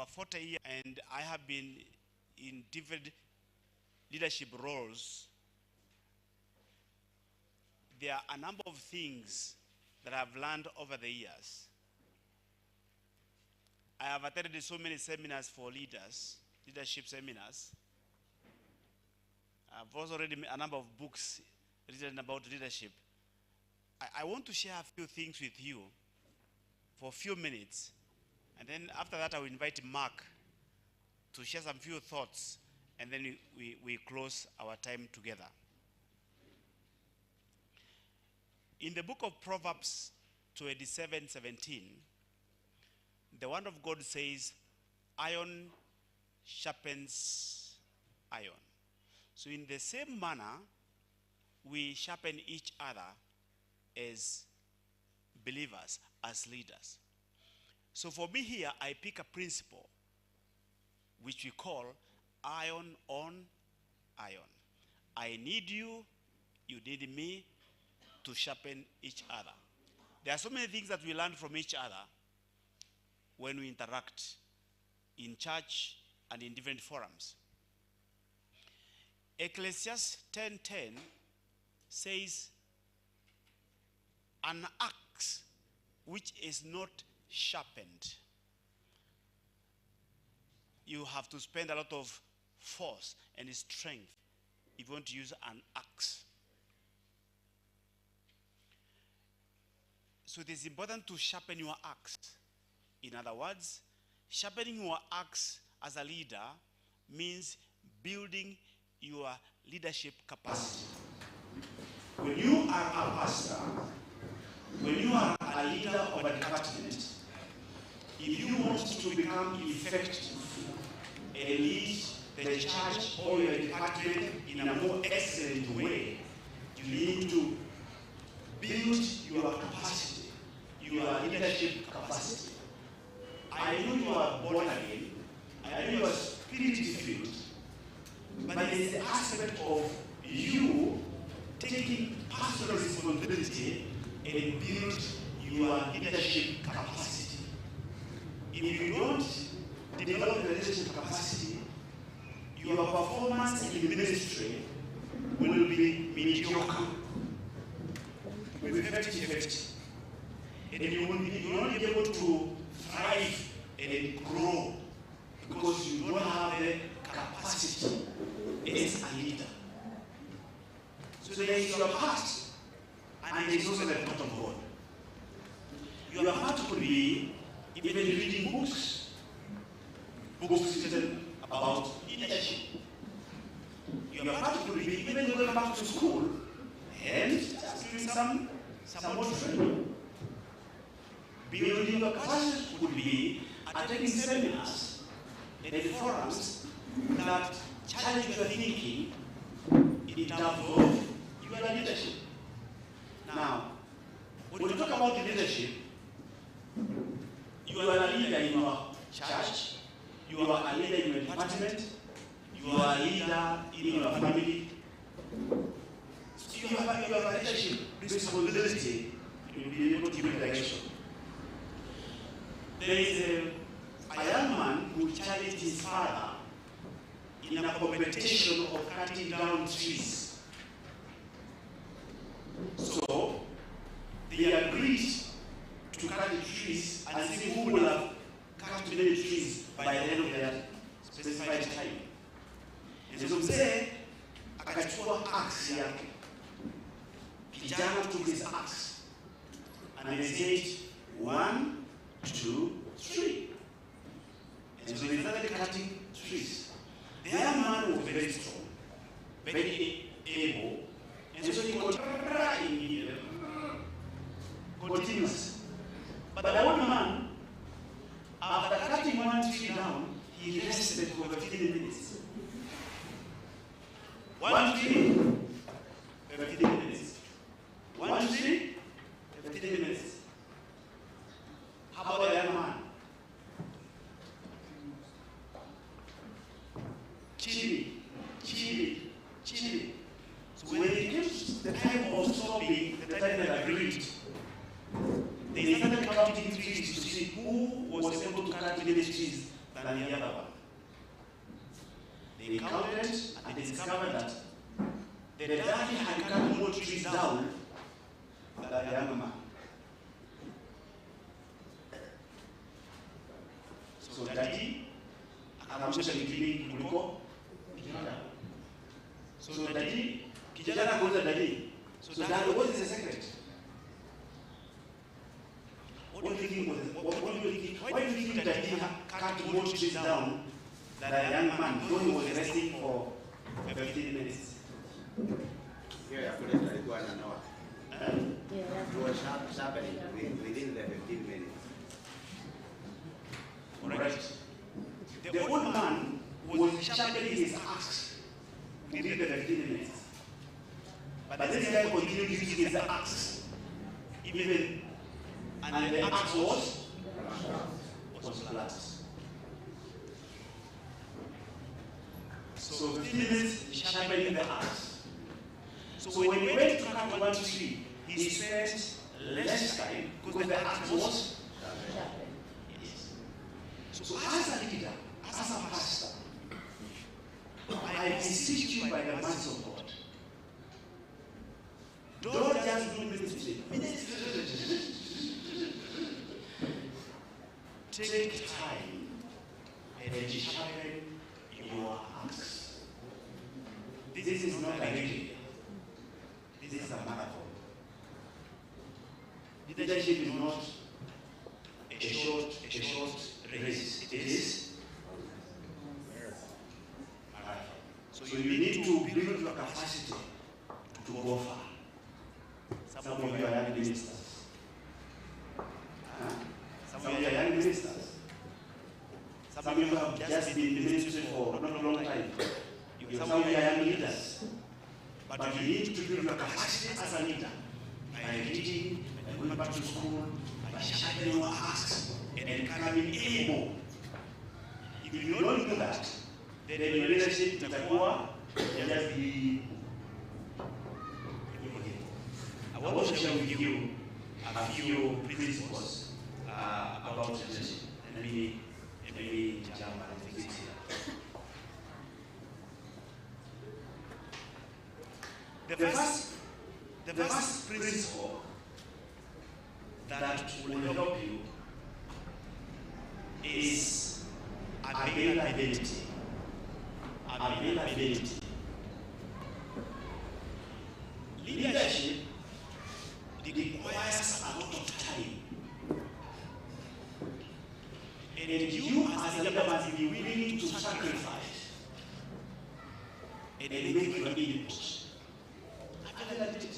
over 40 years, and I have been in different leadership roles. There are a number of things that I've learned over the years. I have attended so many seminars for leaders, leadership seminars. I've also read a number of books written about leadership. I want to share a few things with you for a few minutes, and then after that I will invite Mark to share some few thoughts, and then we close our time together. In the book of Proverbs 27:17, the word of God says, iron sharpens iron. So in the same manner, we sharpen each other as believers, as leaders. So for me here, I pick a principle which we call iron on iron. I need you, you need me to sharpen each other. There are so many things that we learn from each other when we interact in church and in different forums. Ecclesiastes 10:10 says, an axe which is not sharpened, you have to spend a lot of force and strength if you want to use an axe. So it is important to sharpen your axe. In other words, sharpening your axe as a leader means building your leadership capacity. When you are a pastor, when you are a leader of a department, if you want to become effective and lead the church or your department in a more excellent way, you need to build your capacity, your leadership capacity. I know you are born again, I know you are spirit-filled, but there is the aspect of you taking personal responsibility and build your leadership capacity. If you don't develop your leadership capacity, your performance in ministry will be mediocre, will be 50-50. And you will not be able to thrive and grow because you don't have the capacity as a leader. So there is your part, and there is also the part of God. Your part could be even reading books written about leadership. Your part could be even going back to school and doing some more training. Building your capacity could be attending seminars and forums that challenge your thinking in terms of your leadership. Now, when we talk about leadership, you are a leader in your church, you are a leader in your department, you are a leader in your family. So you have a leadership responsibility to be able to give direction. There is a young man who challenged his father in a competition of cutting down trees. So they agreed to cut the trees and see who will have cut many trees by the end of their specified time. And so mzee akachukua axe yake. Kijana took his axe and they said 1, 2, 3. And so they started cutting trees. The young man was very strong, very able, and so he continuous. But the old man, after cutting 1 tree down, he rested for 15 minutes. 1 tree, 15 minutes. 1 tree, 15 minutes. How about the young man? Chili. So when it came to the time of stopping, the time that agreed, they started counting trees to see who was able to cut many trees than the other one. They counted and they discovered that the daddy had cut more trees down than the young man. So daddy akamusha kipindi kuliko kijana. So daddy, kijana kuuliza daddy. So daddy, what is the secret? What do you think? Why do you think daddy cut more trees down than the young man before he was resting for 15 minutes? Yeah, alikuwa ananoa. He was sharpening within the 15 minutes. Alright. The old man was sharpening his axe within the 15 minutes. But this guy continued using his axe. Even, and the axe was flat. So 15 minutes sharpening the axe. So when he went to cut one tree, he spent less time because the axe was sharpened. Yes. So as a leader, as a pastor, I beseech you by the mercy of God, don't just do ministry. Take time and sharpen your axe. This is not a relay. This is a marathon. Leadership is not a short race. It is marathon. So you need to build your capacity to go far. Some of you are young ministers. Some of you are young ministers. Some of you have just been in the ministry for not a long time. Some of you are young leaders. But you need to build your capacity as a leader by reading, by going back to school, by sharpening your axe and becoming able. If you don't do that, then your leadership itakuwa just be. I want to share with you a few principles about leadership. Let me jump and fix it here. The first principle that will help you is availability. Availability. Leadership requires a lot of time. And you as a leader must be willing to sacrifice and make your input. Availability.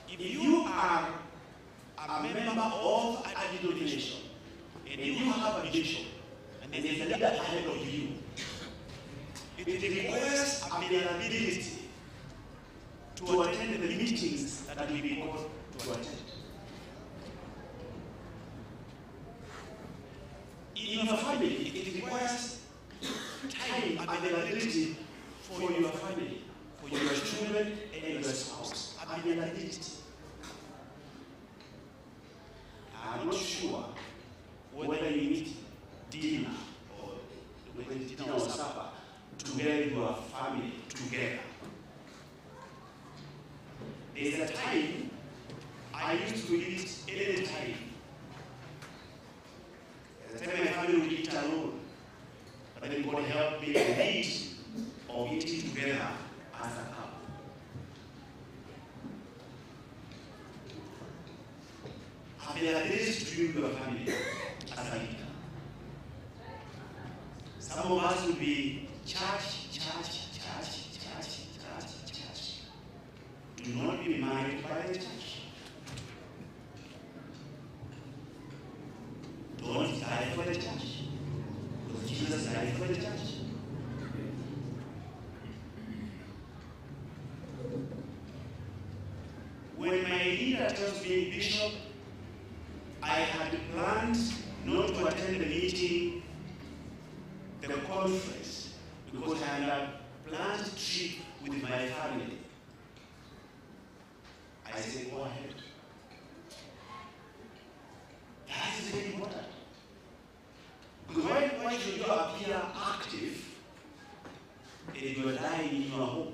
If you are a member of a denomination and you have a vision and there is a leader ahead of you, it requires availability to attend the meetings that will be called to attend. In your family, it requires time availability for your family, for your children and your spouse. Availability. I'm not sure whether you eat dinner or supper to get your family together. There's a time I used to eat any time. There's a time my family would eat alone. But then God helped me to eat of eating together as a couple. Availability to be with your family as a leader. Some of us will be church. Do not be married by the church. Don't die for the church. Because Jesus died for the church. When my leader tells me, Bishop, I had planned not to attend the meeting, the conference, because I had a planned trip with my family, I say, go ahead. That is very important. why should you appear active and you are lying in your home?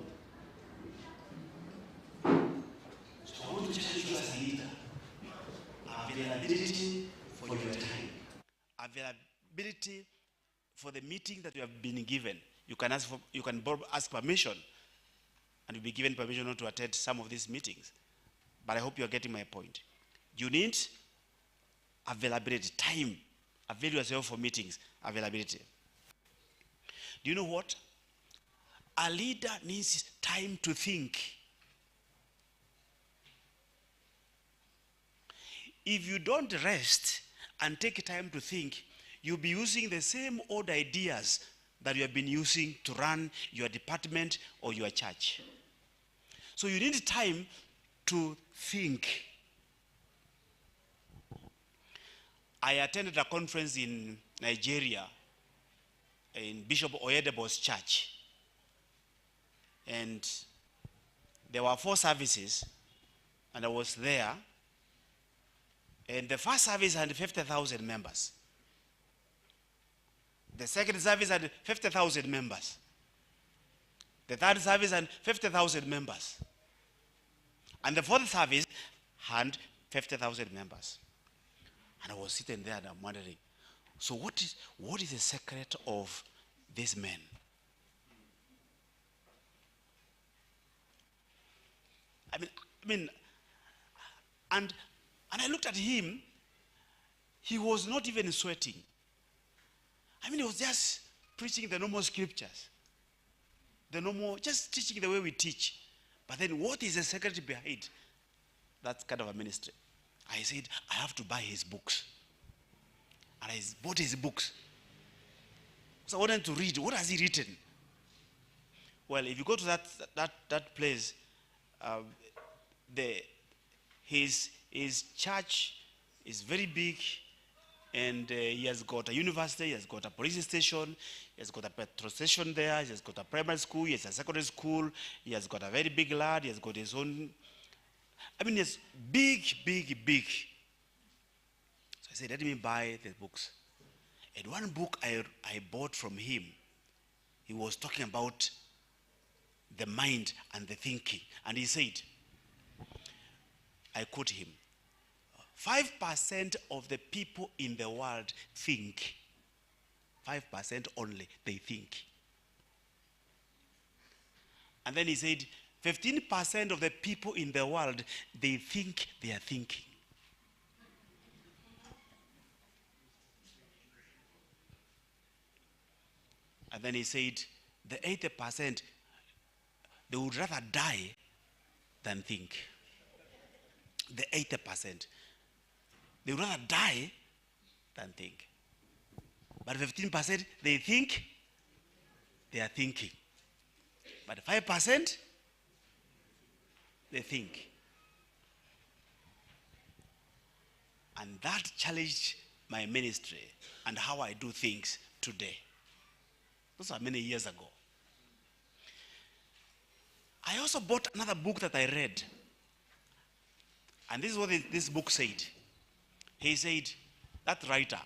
So I want to challenge you as a leader. Availability for your time. Availability for the meeting that you have been given. You can ask permission, and you'll be given permission not to attend some of these meetings. But I hope you are getting my point. You need availability, time. Avail yourself for meetings, availability. Do you know what? A leader needs time to think. If you don't rest and take time to think, you'll be using the same old ideas that you have been using to run your department or your church. So you need time to think. I attended a conference in Nigeria, in Bishop Oyedebo's church. And there were 4 services, and I was there. And the first service had 50,000 members. The second service had 50,000 members. The third service had 50,000 members. And the fourth service had 50,000 members. And I was sitting there and I'm wondering, so what is the secret of these men? I mean, and I looked at him, he was not even sweating. He was just preaching the normal scriptures. Just teaching the way we teach. But then what is the secret behind that kind of a ministry? I said, I have to buy his books. And I bought his books. So I wanted to read, what has he written? Well, if you go to that place, his church is very big, and he has got a university, he has got a police station, he has got a petrol station there, he has got a primary school, he has a secondary school, he has got a very big land, he has got his own. It's big, big, big. So I said, let me buy the books. And one book I bought from him, he was talking about the mind and the thinking. And he said, I quote him, 5% of the people in the world think. 5% only, they think. And then he said, 15% of the people in the world, they think they are thinking. And then he said, the 80%, they would rather die than think. The 80%. They would rather die than think. But 15%, they think they are thinking. But 5%, they think. And that challenged my ministry and how I do things today. Those are many years ago. I also bought another book that I read. And this is what this book said. He said, that writer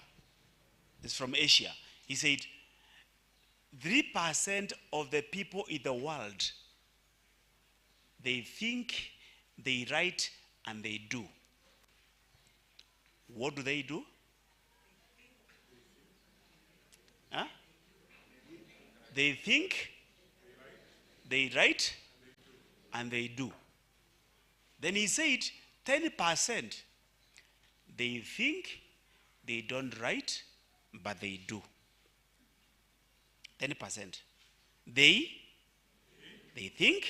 is from Asia. He said, 3% of the people in the world, they think, they write, and they do. What do they do? Huh? They think, they write, and they do. Then he said, 10%, they think, they don't write, but they do. 10%. They think,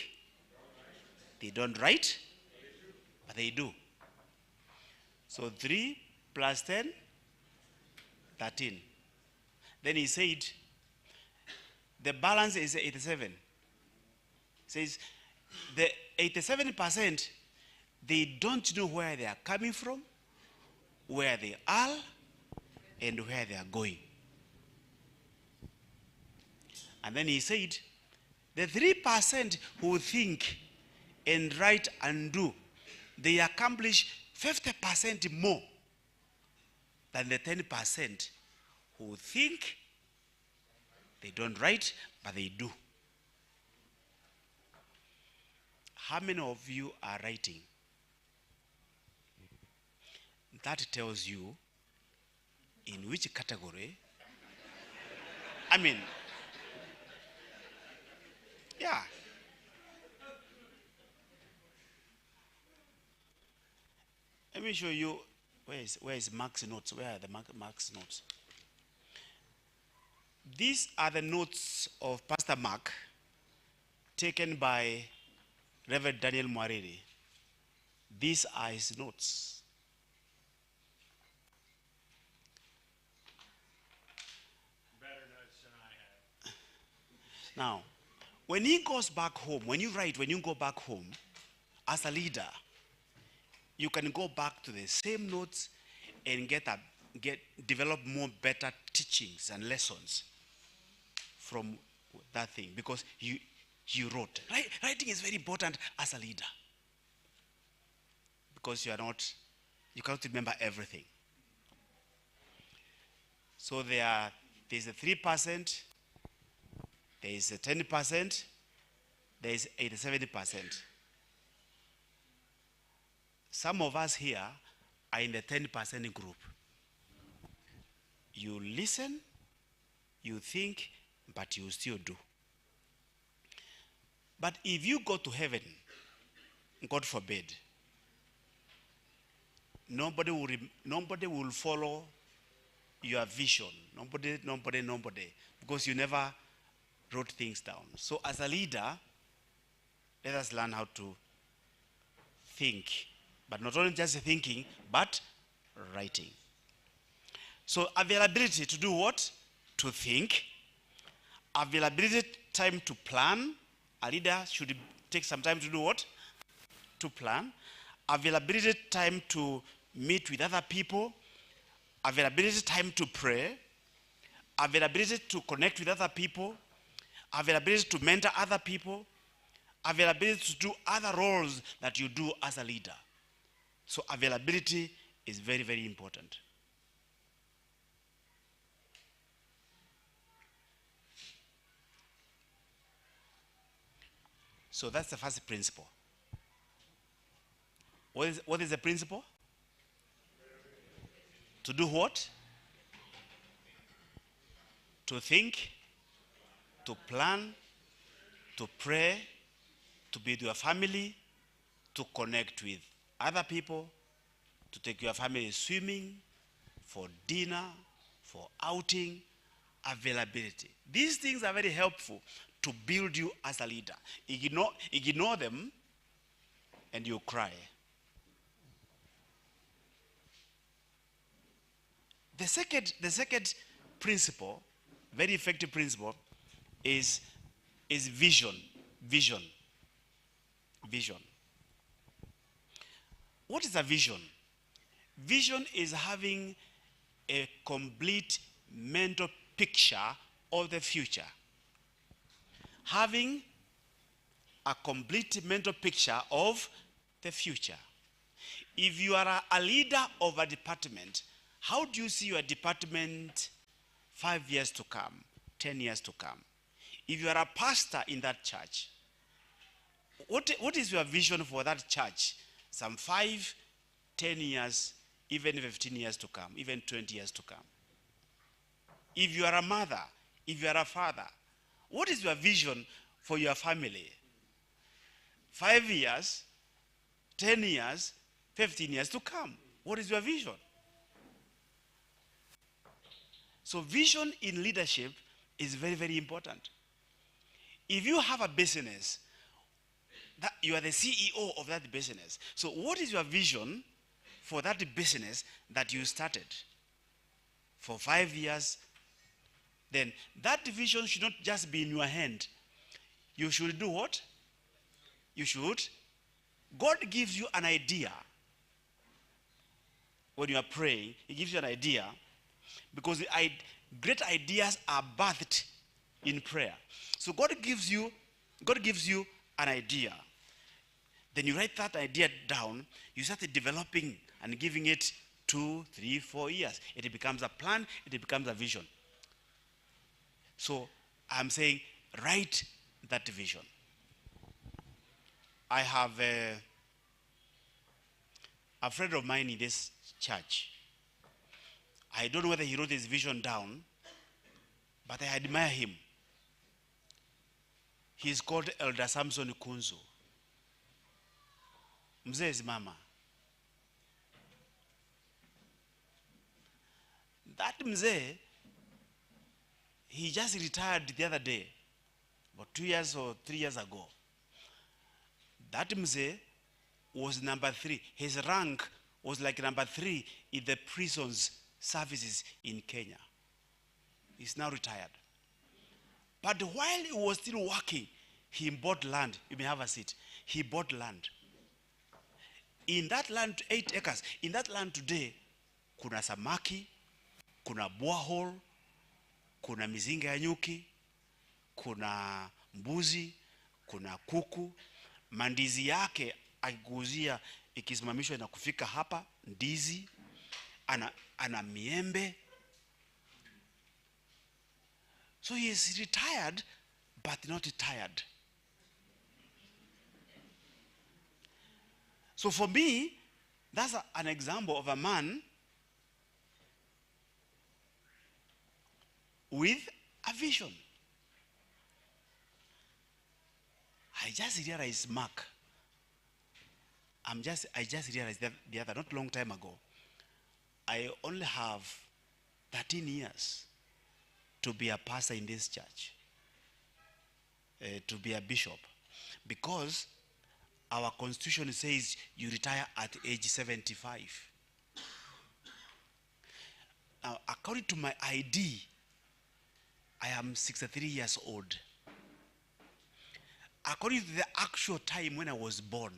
they don't write, but they do. So 3 plus 10, 13. Then he said, the balance is 87. He says, the 87%, they don't know where they are coming from, where they are, and where they are going. And then he said, the 3% who think and write and do, they accomplish 50% more than the 10% who think They don't write, but they do. How many of you are writing? That tells you in which category. I mean, yeah. Let me show you where is Mark's notes? Where are the Mark's notes? These are the notes of Pastor Mark taken by Reverend Daniel Mwariri. These are his notes. Better notes than I have. Now, when he goes back home, when you go back home, as a leader, you can go back to the same notes and develop more better teachings and lessons from that thing, because you wrote. Writing is very important as a leader, because you cannot remember everything. So there's a 3%, there is a 10%, there is 87%. Some of us here are in the 10% group. You listen, you think, but you still do. But if you go to heaven, God forbid, nobody will follow your vision. Nobody, because you never wrote things down. So as a leader, let us learn how to think. But not only just thinking, but writing. So availability to do what? To think. Availability, time to plan. A leader should take some time to do what? To plan. Availability, time to meet with other people. Availability, time to pray. Availability to connect with other people. Availability to mentor other people. Availability to do other roles that you do as a leader. So availability is very, very important. So that's the first principle. What is the principle? To do what? To think, to plan, to pray, to be with your family, to connect with other people, to take your family swimming, for dinner, for outing, availability. These things are very helpful to build you as a leader. Ignore them and you cry. The second principle, very effective principle, is vision. Vision. What is a vision? Vision is having a complete mental picture of the future. Having a complete mental picture of the future. If you are a leader of a department, how do you see your department 5 years to come, 10 years to come? If you are a pastor in that church, what is your vision for that church? Some 5, 10 years, even 15 years to come, even 20 years to come. If you are a mother, if you are a father, what is your vision for your family? 5 years, 10 years, 15 years to come. What is your vision? So vision in leadership is very, very important. If you have a business, that you are the CEO of that business. So what is your vision for that business that you started for 5 years? Then that vision should not just be in your hand. You should do what? God gives you an idea. When you are praying, he gives you an idea, because great ideas are birthed in prayer. So God gives you an idea. Then you write that idea down. You start developing and giving it 2, 3, 4 years. It becomes a plan. It becomes a vision. So I'm saying, write that vision. I have a friend of mine in this church. I don't know whether he wrote his vision down, but I admire him. He's called Elder Samson Kunzu. Mzee Zimama. That Mzee, he just retired the other day, about 2 years or 3 years ago. That Mzee was number 3. His rank was like number 3 in the prisons services in Kenya. He's now retired. But while he was still working, he bought land. You may have a seat. He bought land. In that land, 8 acres, in that land today, kuna samaki, kuna borehole, kuna mizinga ya nyuki, kuna mbuzi, kuna kuku. Mandizi yake akikuuzia ikisimamishwa na kufika hapa, ndizi, ana miembe. So he is retired, but not tired. So for me, that's an example of a man with a vision. I just realized, Mark, I just realized that the other, not long time ago, I only have 13 years to be a pastor in this church, to be a bishop, because our constitution says you retire at age 75. Now, according to my ID, I am 63 years old. According to the actual time when I was born,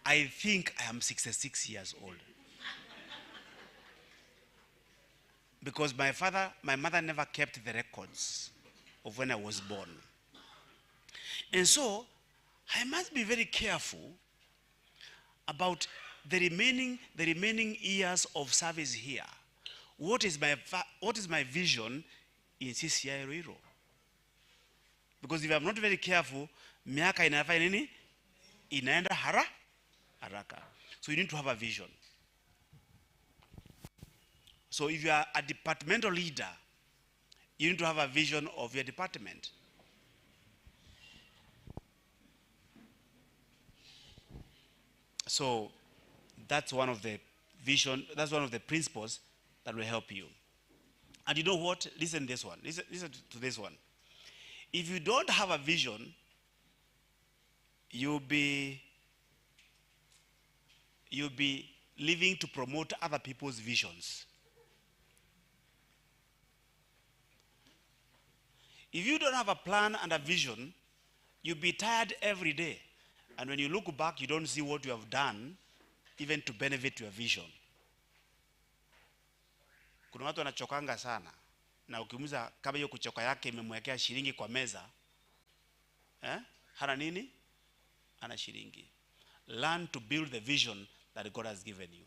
I think I am 66 years old. Because my mother never kept the records of when I was born. And so, I must be very careful about the remaining years of service here. What is my vision in CCI Ruiru? Because if I'm not very careful, miaka inafanya nini? Inaenda haraka. So you need to have a vision. So if you are a departmental leader, you need to have a vision of your department. So that's one of the principles that will help you. And you know what? Listen to this one. Listen to this one. If you don't have a vision, you'll be living to promote other people's visions. If you don't have a plan and a vision, you'll be tired every day. And when you look back, you don't see what you have done, even to benefit your vision. Kuna watu wanachokanga sana. Na ukimuuliza kama hiyo kuchoka yake imemwekea shilingi kwa meza, hana nini? Hana shilingi. Learn to build the vision that God has given you.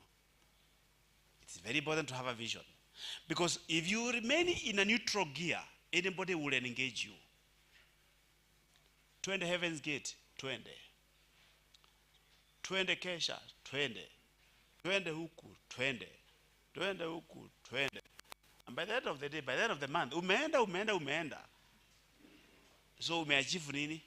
It's very important to have a vision. Because if you remain in a neutral gear, anybody will engage you. Twende Heaven's Gate, twende. Twende Kesha, twende. Twende huku, twende. Twende huku, twende. And by the end of the day, by the end of the month, umeenda. So umeachieve nini?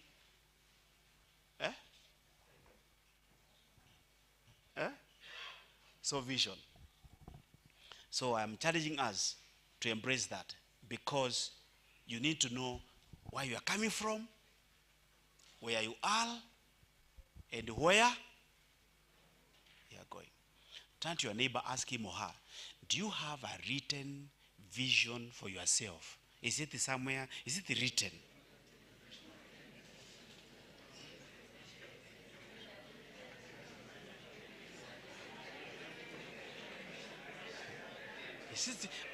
So vision. So I'm challenging us to embrace that, because you need to know where you are coming from, where you are, and where you are going. Turn to your neighbor, ask him or her, do you have a written vision for yourself? Is it somewhere? Is it written?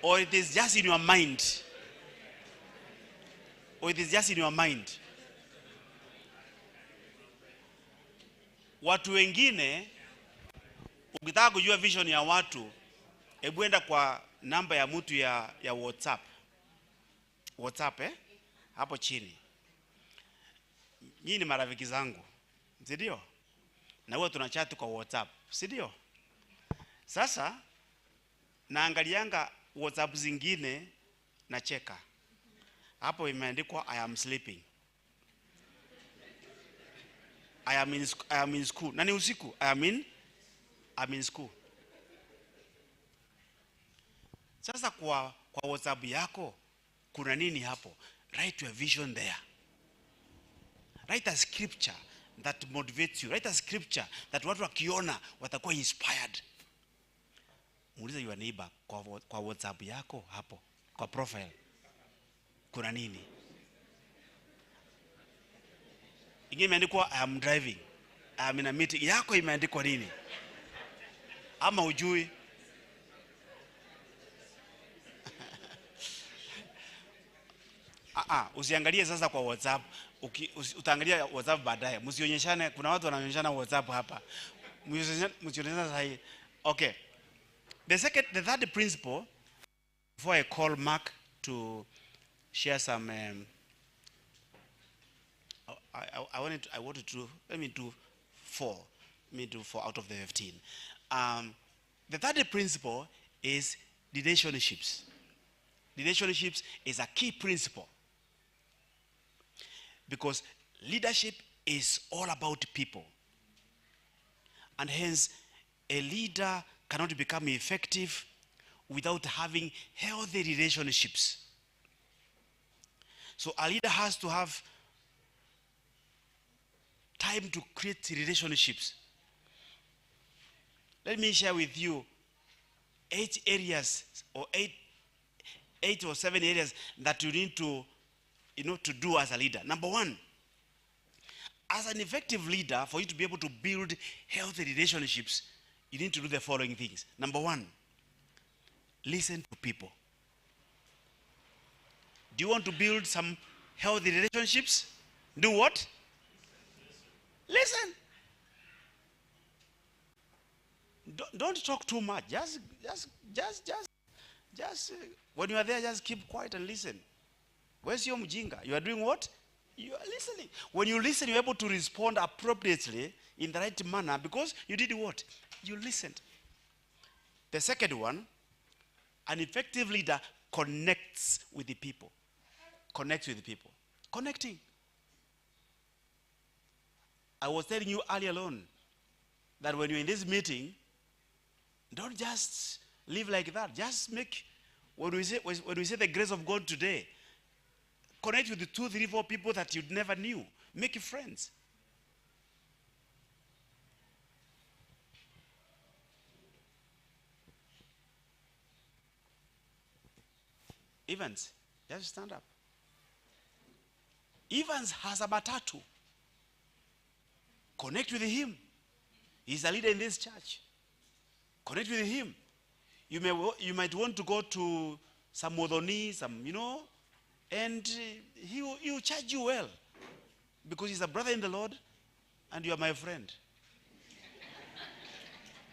Or it is just in your mind? Or it is just in your mind? Watu wengine, ukitaka kujua vision ya watu, hebu enda kwa namba ya mtu ya WhatsApp. WhatsApp, hapo chini. Nyinyi ni marafiki zangu, si ndio? Na huwa tunachat kwa WhatsApp, si ndio? Sasa naangalianga WhatsApp zingine na cheka. Hapo imeandikwa I am sleeping. I am in school. Na ni usiku. I'm in school. Sasa kwa WhatsApp yako kuna nini hapo? Write your vision there. Write a scripture that motivates you. Write a scripture that watu wakiona watakuwa inspired. Muulize your neighbor kwa WhatsApp yako hapo, kwa profile. Kuna nini? Ingine imeandikwa I am driving. I am in a meeting. Yako imeandikwa nini? Ama hujui? Usiangalie sasa kwa WhatsApp. Utaangalia WhatsApp baadaye. Msionyeshane, kuna watu wanaonyeshana WhatsApp hapa. Msionyeshane sahi. Okay. The third principle, before I call Mark to share some I wanted to let me do 4 out of the 15. The third principle is relationships. Relationships is a key principle because leadership is all about people, and hence a leader cannot become effective without having healthy relationships. So a leader has to have time to create relationships. Let me share with you 8 areas or 8 or 7 areas that you need to do as a leader. Number 1, as an effective leader, for you to be able to build healthy relationships, you need to do the following things. Number 1, listen to people. Do you want to build some healthy relationships? Do what? Listen. Don't talk too much. Just when you are there, just keep quiet and listen. Where's your mjinga? You are doing what? You are listening. When you listen, you're able to respond appropriately in the right manner because you did what? You listened. The second one, an effective leader connects with the people. Connects with the people. Connecting. I was telling you earlier on that when you're in this meeting, don't just live like that. Just make, when we say the grace of God today, connect with the 2, 3, 4 people that you never knew. Make friends. Evans, just stand up. Evans has a matatu. Connect with him. He's a leader in this church. Connect with him. You might want to go to some Modoni, and he will charge you well because he's a brother in the Lord and you are my friend.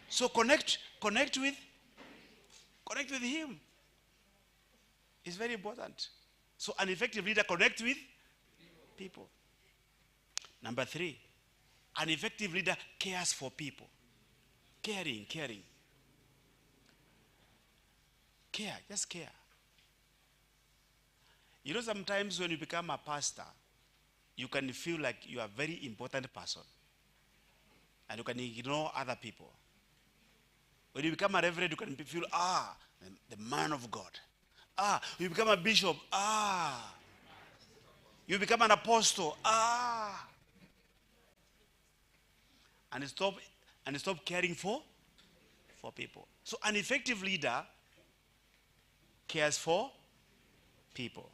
So connect with him. It's very important. So an effective leader connects with people. Number 3, an effective leader cares for people. Caring. Care, just care. You know, sometimes when you become a pastor, you can feel like you are a very important person. And you can ignore other people. When you become a reverend, you can feel, the man of God. You become a bishop. You become an apostle. And stop caring for people. So an effective leader cares for people.